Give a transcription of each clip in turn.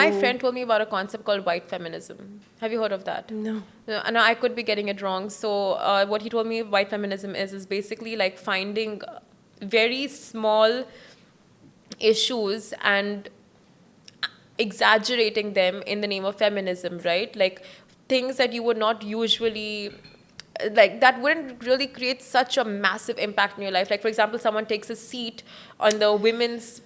My friend told me about a concept called white feminism. Have you heard of that? No. No, and I could be getting it wrong. So what he told me white feminism is basically like finding very small issues and exaggerating them in the name of feminism, right? Like things that you would not usually, like that wouldn't really create such a massive impact in your life. Like for example, someone takes a seat on the women's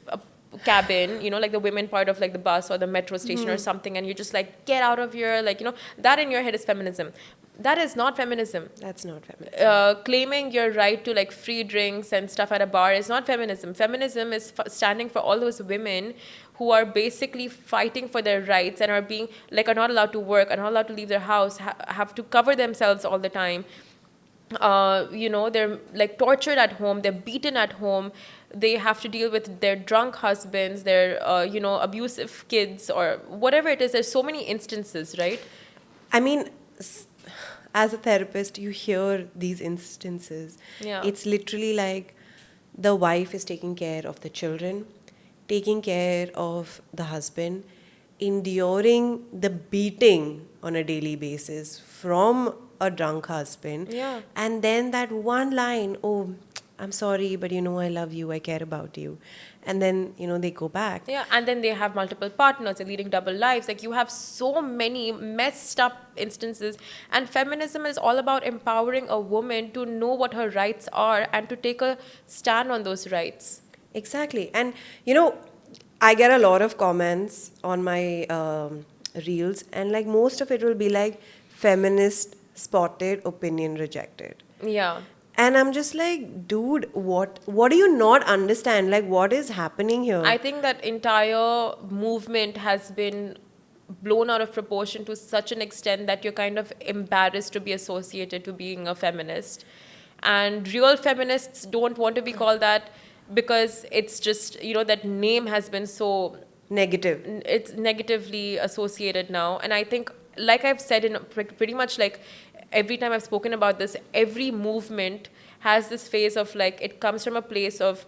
cabin, you know, like the women part of like the bus or the metro station or something, and you just like get out of here, like, you know, that in your head is feminism. That is not feminism. That's not feminism. Claiming your right to like free drinks and stuff at a bar is not feminism. Feminism is standing for all those women who are basically fighting for their rights and are being like are not allowed to work, are not allowed to leave their house, have to cover themselves all the time. You know, they're like tortured at home, they're beaten at home, they have to deal with their drunk husbands, their you know, abusive kids or whatever it is. There's so many instances, right? I mean, as a therapist, you hear these instances. Yeah. It's literally like the wife is taking care of the children, taking care of the husband, enduring the beating on a daily basis from a drunk husband. Yeah. And then that one line, oh, I'm sorry, but you know, I love you, I care about you. And then, you know, they go back. Yeah, and then they have multiple partners, they're leading double lives. Like you have so many messed up instances. And feminism is all about empowering a woman to know what her rights are and to take a stand on those rights. Exactly. And, you know, I get a lot of comments on my reels, and like most of it will be like feminist spotted, opinion rejected. Yeah. And I'm just like, dude, what do you not understand? Like, what is happening here? I think that entire movement has been blown out of proportion to such an extent that you're kind of embarrassed to be associated to being a feminist. And real feminists don't want to be called that because it's just, you know, that name has been so, Negative. it's negatively associated now. And I think, like I've said in pretty much like every time I've spoken about this, every movement has this phase of like, it comes from a place of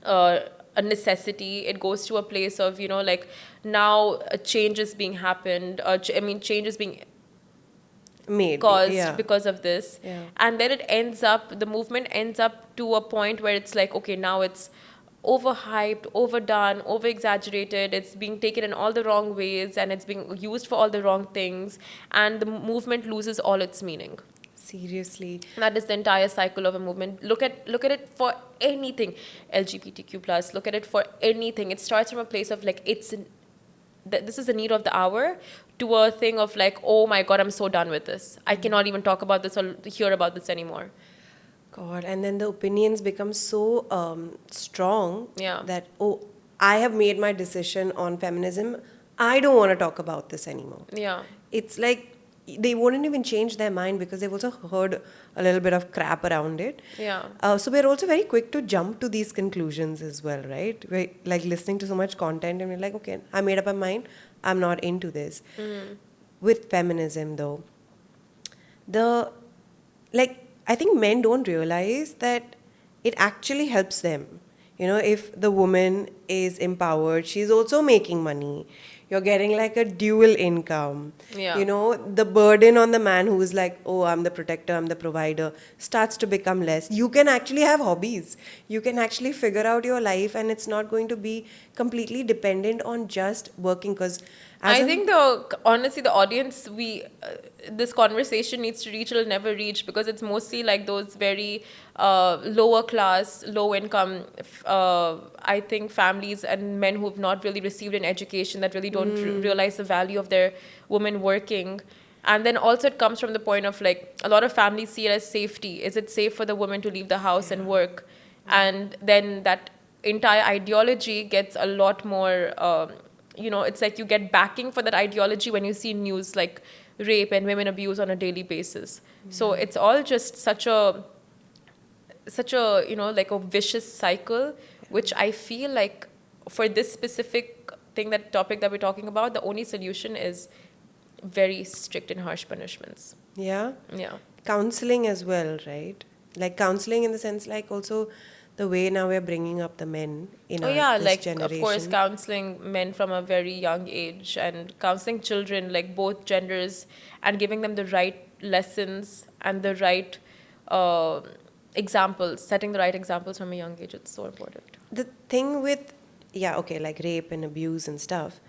uh, a necessity. It goes to a place of, you know, like now a change is being happened. Change is being Made. caused Yeah. because of this. Yeah. And then it ends up, the movement ends up to a point where it's like, okay, now it's overhyped, overdone, over exaggerated, it's being taken in all the wrong ways and it's being used for all the wrong things, and the movement loses all its meaning. Seriously. That is the entire cycle of a movement. Look at it for anything, LGBTQ plus. Look at it for anything. It starts from a place of like this is the need of the hour, to a thing of like, oh my god, I'm so done with this. I cannot even talk about this or hear about this anymore. God, and then the opinions become so strong Yeah. that, oh, I have made my decision on feminism. I don't want to talk about this anymore. Yeah. It's like they wouldn't even change their mind because they've also heard a little bit of crap around it. Yeah. So we're also very quick to jump to these conclusions as well, right? We're like listening to so much content and we're like, okay, I made up my mind. I'm not into this. With feminism, though, I think men don't realize that it actually helps them. You know, if the woman is empowered, she's also making money. You're getting like a dual income. Yeah. You know, the burden on the man who is like, oh, I'm the protector, I'm the provider, starts to become less. You can actually have hobbies. You can actually figure out your life, and it's not going to be completely dependent on just working. Because I think honestly the audience this conversation needs to reach, it'll never reach, because it's mostly like those very lower class, low income I think families and men who have not really received an education, that really don't realize the value of their women working. And then also it comes from the point of like, a lot of families see it as safety. Is it safe for the woman to leave the house and work? And then that entire ideology gets a lot more you know, it's like you get backing for that ideology when you see news like rape and women abuse on a daily basis. So it's all just such a you know, like a vicious cycle, which I feel like for this specific thing, that topic that we're talking about, the only solution is very strict and harsh punishments. yeah, Yeah. counseling as well, right? Like counseling in the sense, like also the way now we're bringing up the men in Oh our yeah, this like of course generation. counseling men from a very young age and counseling children like both genders and giving them the right lessons and the right uh, examples, setting the right examples from a young age. It's so important. The thing with, yeah, okay, like rape and abuse and stuff,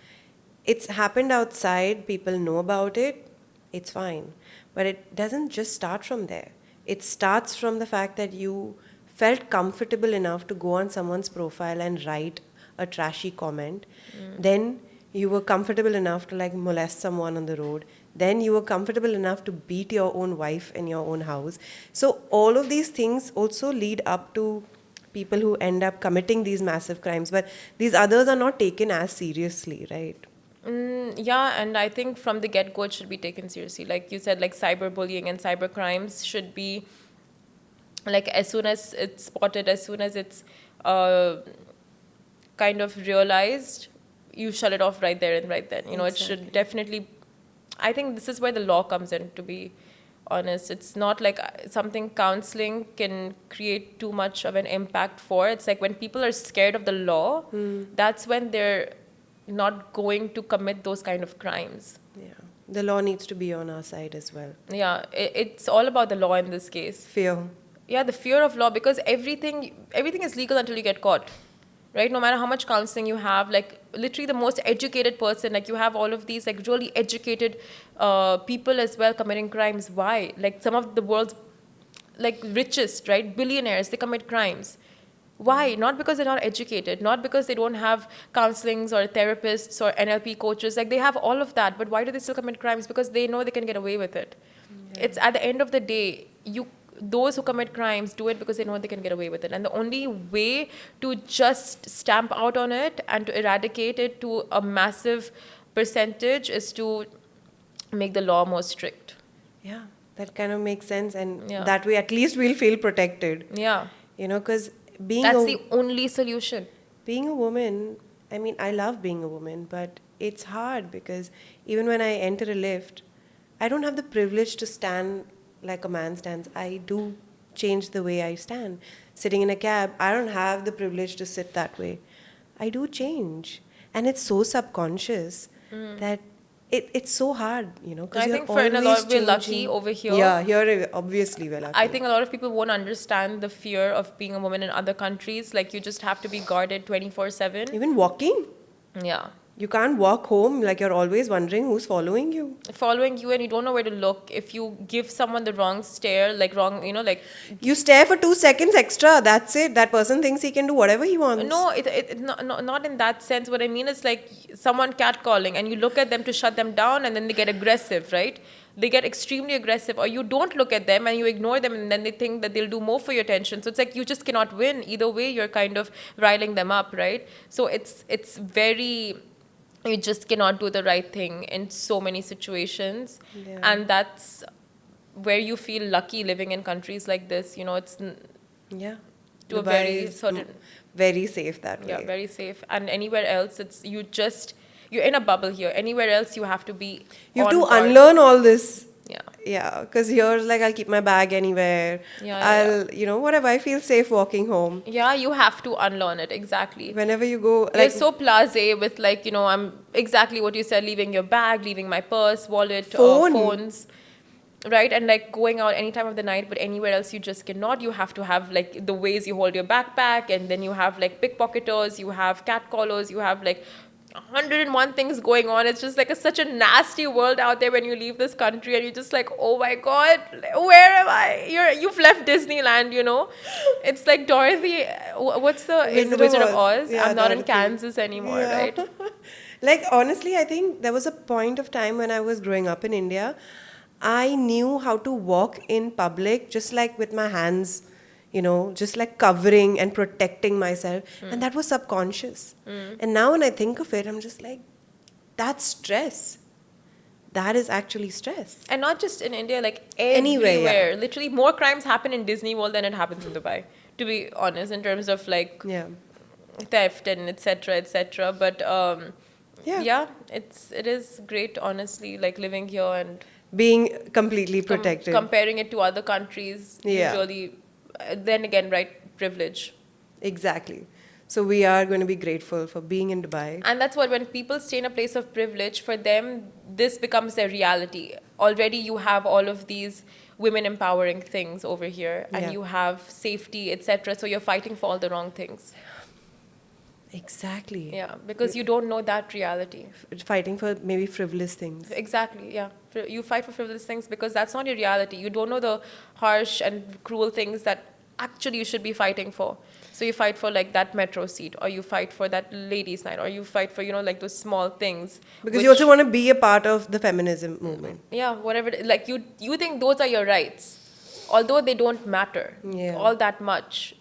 it's happened outside, people know about it, it's fine. But it doesn't just start from there. It starts from the fact that you felt comfortable enough to go on someone's profile and write a trashy comment. Then you were comfortable enough to like molest someone on the road. Then you were comfortable enough to beat your own wife in your own house. So all of these things also lead up to people who end up committing these massive crimes, but these others are not taken as seriously, right? Yeah, and I think from the get-go it should be taken seriously. Like you said, like cyberbullying and cyber crimes should be like as soon as it's spotted, as soon as it's uh, kind of realized, you shut it off right there and right then. You know, it should Exactly. definitely. I think this is where the law comes in. To be honest, it's not like something counseling can create too much of an impact for. It's like when people are scared of the law, that's when they're not going to commit those kind of crimes. Yeah. The law needs to be on our side as well. Yeah, it's all about the law in this case. Fear. Yeah, the fear of law, because everything is legal until you get caught, right? No matter how much counseling you have, like literally the most educated person, like you have all of these like really educated people as well committing crimes. Why? Like some of the world's like richest, right, billionaires, they commit crimes. Why? Not because they're not educated, not because they don't have counselings or therapists or NLP coaches. Like they have all of that, but why do they still commit crimes? Because they know they can get away with it. It's at the end of the day, those who commit crimes do it because they know they can get away with it. And the only way to just stamp out on it and to eradicate it to a massive percentage is to make the law more strict. Yeah, that kind of makes sense, and Yeah. that way at least we'll feel protected. Yeah. You know, because being That's a the only solution. being a woman, I mean, I love being a woman, but it's hard because even when I enter a lift, I don't have the privilege to stand like a man stands. I do change the way I stand. Sitting in a cab, I don't have the privilege to sit that way. I do change. And it's so subconscious that it's so hard, you know, because I you're think for in a always lot, we're lucky changing. over here. Yeah, here obviously we're lucky. I think a lot of people won't understand the fear of being a woman in other countries. Like you just have to be guarded 24/7. Even walking, Yeah. you can't walk home like you're always wondering who's following you. Following you and you don't know where to look. If you give someone the wrong stare, like wrong, like You stare for 2 seconds extra, that's it. That person thinks he can do whatever he wants. no, it not in that sense. What I mean is like someone catcalling and you look at them to shut them down and then they get aggressive, right? They get extremely aggressive, or you don't look at them and you ignore them and then they think that they'll do more for your attention. So it's like you just cannot win. Either way, you're kind of riling them up, right? So it's very, you just cannot do the right thing in so many situations. Yeah. And that's where you feel lucky living in countries like this. It's Yeah. to a Dubai very is certain, very safe that way. yeah, very safe. And anywhere else, you're in a bubble here. Anywhere else, you have to be You have on to guard. unlearn all this. Yeah. Yeah, because here, like, I'll keep my bag anywhere. Yeah. Whatever, I feel safe walking home. Yeah, you have to unlearn it, exactly. Whenever you go, You're like, so blasé with like, I'm exactly what you said, leaving your bag, leaving my purse, wallet, Phone. phones, right? And like going out any time of the night, but anywhere else you just cannot. You have to have like the ways you hold your backpack, and then you have like pickpocketers, you have catcallers, you have like 101 things going on. It's just like such a nasty world out there when you leave this country and you're just like, oh my God, where am I? You've left Disneyland, It's like Dorothy, what's in the Wizard of Oz? Yeah, I'm not in Dorothy. Kansas anymore, Yeah. right? Like, honestly, I think there was a point of time when I was growing up in India, I knew how to walk in public just like with my hands, just like covering and protecting myself. And that was subconscious. And now when I think of it, I'm just like, that's stress. That is actually stress. And not just in India, like Anywhere, everywhere. yeah. Literally, more crimes happen in Disney World than it happens in Dubai, to be honest, in terms of like Yeah. theft and etc. etc. But Yeah. it is great, honestly, like living here and Being completely protected. comparing it to other countries. Yeah. Usually, then again, right, privilege. Exactly. So we are going to be grateful for being in Dubai. And that's what, when people stay in a place of privilege, for them, this becomes their reality. Already you have all of these women empowering things over here, and Yeah. you have safety, etc. So you're fighting for all the wrong things. Exactly. Yeah, because you don't know that reality. Fighting for maybe frivolous things. Exactly, yeah. You fight for frivolous things because that's not your reality. You don't know the harsh and cruel things that actually you should be fighting for. So you fight for like that metro seat, or you fight for that ladies' night, or you fight for, like those small things, Because you also which, want to be a part of the feminism movement. yeah, whatever, like you think those are your rights, although they don't matter Yeah. all that much.